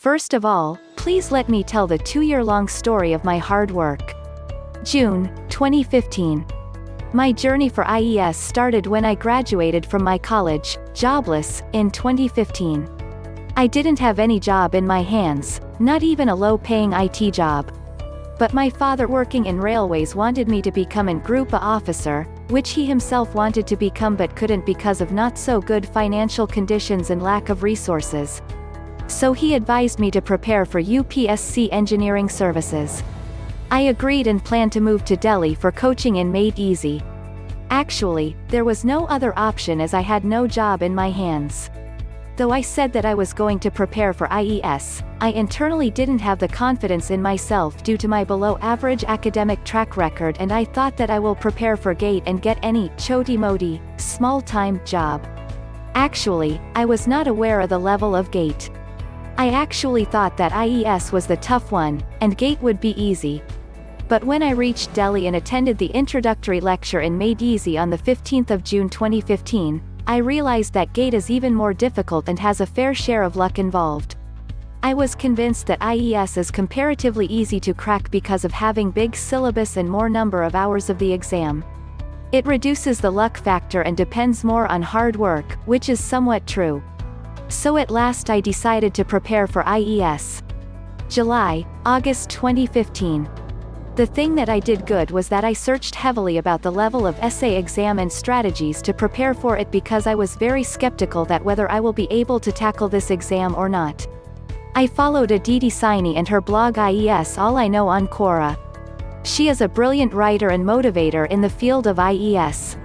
First of all, please let me tell the 2-year-long story of my hard work. June 2015. My journey for IES started when I graduated from my college, jobless, in 2015. I didn't have any job in my hands, not even a low-paying IT job. But my father, working in railways, wanted me to become an Group A officer, which he himself wanted to become but couldn't because of not so good financial conditions and lack of resources. So he advised me to prepare for UPSC engineering services. I agreed and planned to move to Delhi for coaching in Made Easy. Actually, there was no other option as I had no job in my hands. Though I said that I was going to prepare for IES, I internally didn't have the confidence in myself due to my below-average academic track record, and I thought that I will prepare for GATE and get any choti-moti, small-time job. Actually, I was not aware of the level of GATE. I actually thought that IES was the tough one, and GATE would be easy. But when I reached Delhi and attended the introductory lecture in Made Easy on the 15th of June 2015, I realized that GATE is even more difficult and has a fair share of luck involved. I was convinced that IES is comparatively easy to crack because of having big syllabus and more number of hours of the exam. It reduces the luck factor and depends more on hard work, which is somewhat true. So at last I decided to prepare for IES. August 2015. The thing that I did good was that I searched heavily about the level of essay exam and strategies to prepare for it, because I was very skeptical that whether I will be able to tackle this exam or not. I followed Aditi Saini and her blog IES All I Know on Quora. She is a brilliant writer and motivator in the field of IES.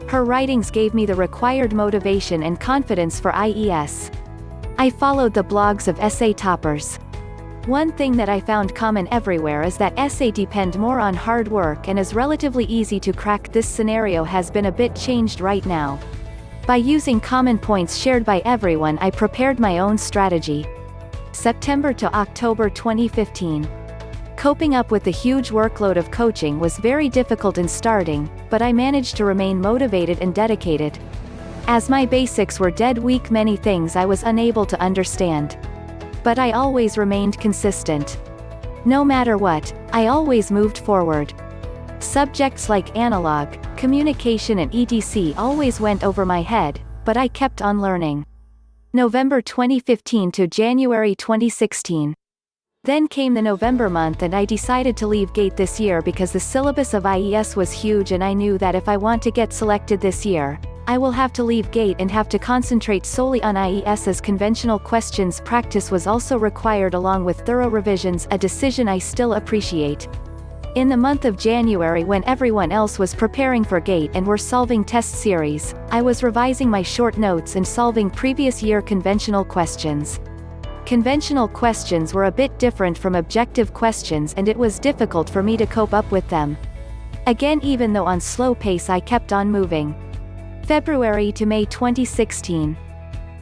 Her writings gave me the required motivation and confidence for IES. I followed the blogs of essay toppers. One thing that I found common everywhere is that essay depend more on hard work and is relatively easy to crack. This scenario has been a bit changed right now. By using common points shared by everyone, I prepared my own strategy. September to October 2015. Coping up with the huge workload of coaching was very difficult in starting, but I managed to remain motivated and dedicated. As my basics were dead weak, many things I was unable to understand. But I always remained consistent. No matter what, I always moved forward. Subjects like analog, communication and etc. always went over my head, but I kept on learning. November 2015 to January 2016. Then came the November month and I decided to leave GATE this year because the syllabus of IES was huge, and I knew that if I want to get selected this year, I will have to leave GATE and have to concentrate solely on IES, as conventional questions practice was also required along with thorough revisions, a decision I still appreciate. In the month of January, when everyone else was preparing for GATE and were solving test series, I was revising my short notes and solving previous year conventional questions. Conventional questions were a bit different from objective questions, and it was difficult for me to cope up with them. Again, even though on slow pace, I kept on moving. February to May 2016.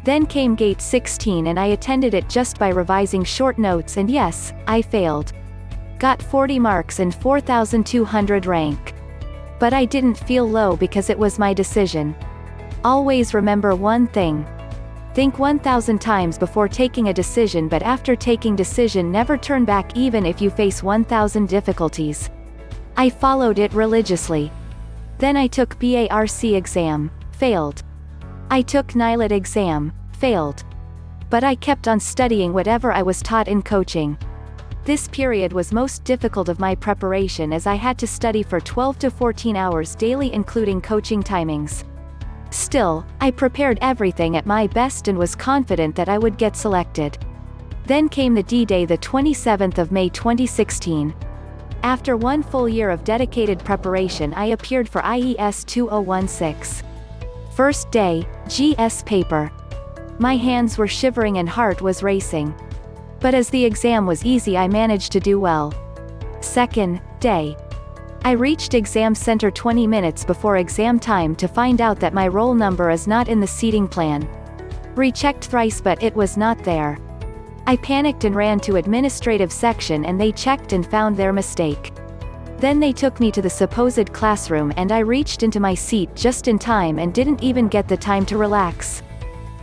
Then came GATE 16 and I attended it just by revising short notes, and yes, I failed. Got 40 marks and 4,200 rank. But I didn't feel low because it was my decision. Always remember one thing. Think 1,000 times before taking a decision, but after taking decision, never turn back even if you face 1,000 difficulties. I followed it religiously. Then I took BARC exam, failed. I took NILET exam, failed. But I kept on studying whatever I was taught in coaching. This period was most difficult of my preparation, as I had to study for 12 to 14 hours daily, including coaching timings. Still, I prepared everything at my best and was confident that I would get selected. Then came the D-Day, the 27th of May 2016. After 1 full year of dedicated preparation, I appeared for IES 2016. First day, GS paper. My hands were shivering and heart was racing. But as the exam was easy, I managed to do well. Second day. I reached exam center 20 minutes before exam time to find out that my roll number is not in the seating plan. Rechecked thrice, but it was not there. I panicked and ran to administrative section, and they checked and found their mistake. Then they took me to the supposed classroom, and I reached into my seat just in time and didn't even get the time to relax.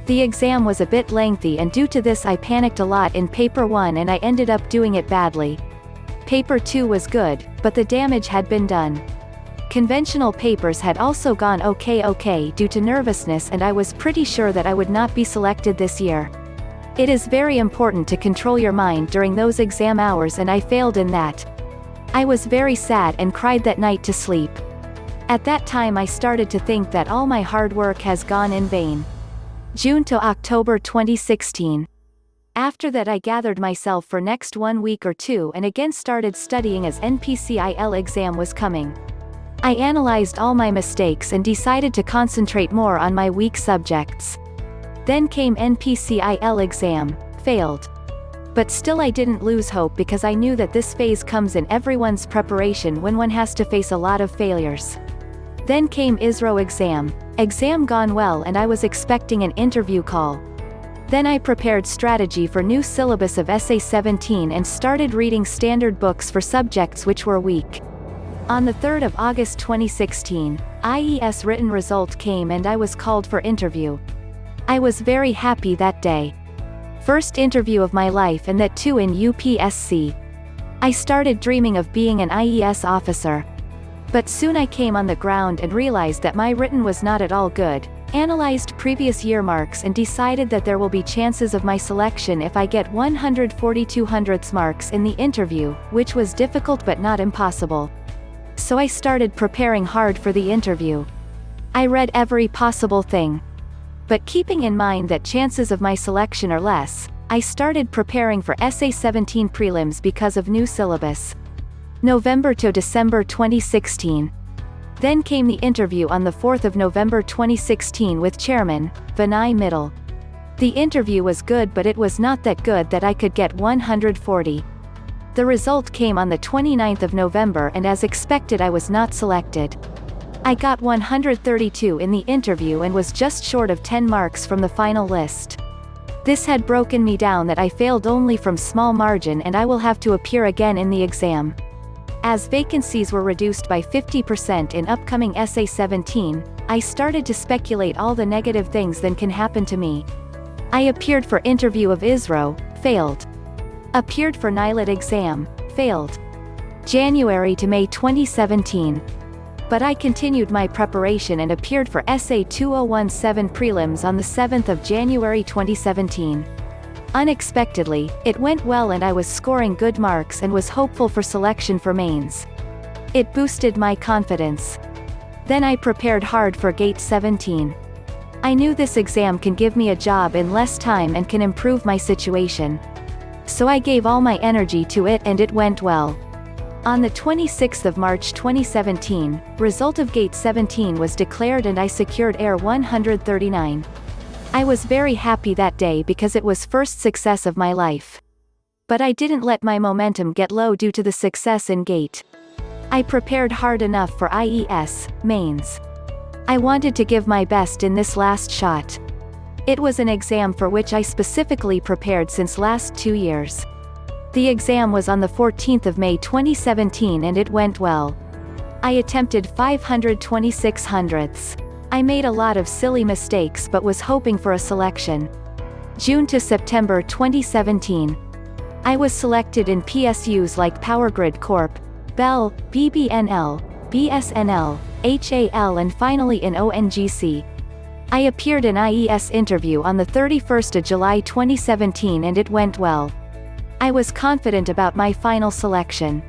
The exam was a bit lengthy, and due to this I panicked a lot in paper 1 and I ended up doing it badly. Paper 2 was good, but the damage had been done. Conventional papers had also gone okay due to nervousness, and I was pretty sure that I would not be selected this year. It is very important to control your mind during those exam hours, and I failed in that. I was very sad and cried that night to sleep. At that time I started to think that all my hard work has gone in vain. June to October 2016. After that I gathered myself for next 1 week or 2 and again started studying as NPCIL exam was coming. I analyzed all my mistakes and decided to concentrate more on my weak subjects. Then came NPCIL exam, failed. But still I didn't lose hope, because I knew that this phase comes in everyone's preparation when one has to face a lot of failures. Then came ISRO exam gone well, and I was expecting an interview call. Then I prepared strategy for new syllabus of Essay 17 and started reading standard books for subjects which were weak. On the 3rd of August 2016, IES written result came and I was called for interview. I was very happy that day. First interview of my life, and that too in UPSC. I started dreaming of being an IES officer. But soon I came on the ground and realized that my written was not at all good, analyzed previous year marks and decided that there will be chances of my selection if I get 142 marks in the interview, which was difficult but not impossible. So I started preparing hard for the interview. I read every possible thing. But keeping in mind that chances of my selection are less, I started preparing for Essay 17 prelims because of new syllabus. November to December 2016. Then came the interview on the 4th of November 2016 with Chairman Vinay Mittal. The interview was good, but it was not that good that I could get 140. The result came on the 29th of November, and as expected I was not selected. I got 132 in the interview and was just short of 10 marks from the final list. This had broken me down that I failed only from small margin, and I will have to appear again in the exam. As vacancies were reduced by 50% in upcoming Essay 17, I started to speculate all the negative things that can happen to me. I appeared for interview of ISRO, failed. Appeared for NILAT exam, failed. January to May 2017. But I continued my preparation and appeared for Essay 2017 prelims on the 7th of January 2017. Unexpectedly, it went well and I was scoring good marks and was hopeful for selection for mains. It boosted my confidence. Then I prepared hard for GATE 17. I knew this exam can give me a job in less time and can improve my situation. So I gave all my energy to it and it went well. On the 26th of March 2017, result of GATE 17 was declared and I secured AIR 139. I was very happy that day because it was first success of my life. But I didn't let my momentum get low due to the success in GATE. I prepared hard enough for IES mains. I wanted to give my best in this last shot. It was an exam for which I specifically prepared since last 2 years. The exam was on the 14th of May 2017 and it went well. I attempted 526 hundredths. I made a lot of silly mistakes but was hoping for a selection. June to September 2017. I was selected in PSUs like PowerGrid Corp, Bell, BBNL, BSNL, HAL and finally in ONGC. I appeared in IES interview on the 31st of July 2017 and it went well. I was confident about my final selection.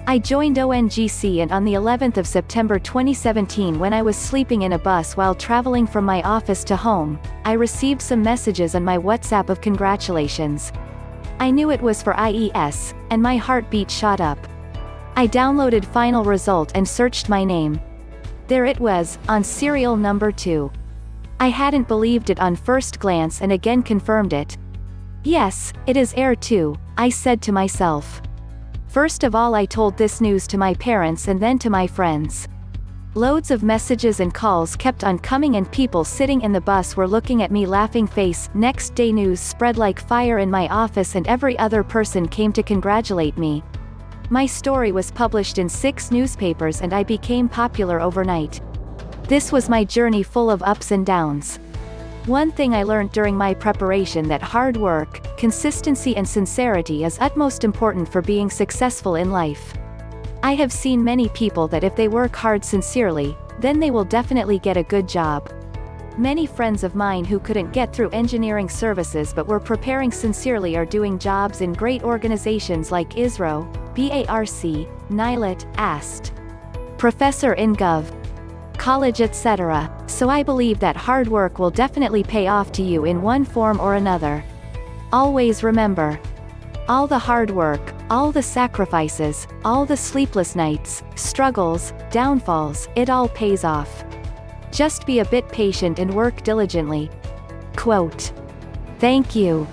I joined ONGC and on the 11th of September 2017, when I was sleeping in a bus while traveling from my office to home, I received some messages on my WhatsApp of congratulations. I knew it was for IES, and my heartbeat shot up. I downloaded final result and searched my name. There it was, on serial number 2. I hadn't believed it on first glance and again confirmed it. Yes, it is AIR 2, I said to myself. First of all I told this news to my parents and then to my friends. Loads of messages and calls kept on coming and people sitting in the bus were looking at me laughing face. Next day news spread like fire in my office and every other person came to congratulate me. My story was published in 6 newspapers and I became popular overnight. This was my journey full of ups and downs. One thing I learned during my preparation that hard work, consistency and sincerity is utmost important for being successful in life. I have seen many people that if they work hard sincerely, then they will definitely get a good job. Many friends of mine who couldn't get through engineering services but were preparing sincerely are doing jobs in great organizations like ISRO, BARC, NILET, AST, Professor in Gov. College etc. So I believe that hard work will definitely pay off to you in one form or another. Always remember, all the hard work, all the sacrifices, all the sleepless nights, struggles, downfalls, it all pays off. Just be a bit patient and work diligently. Quote. Thank you.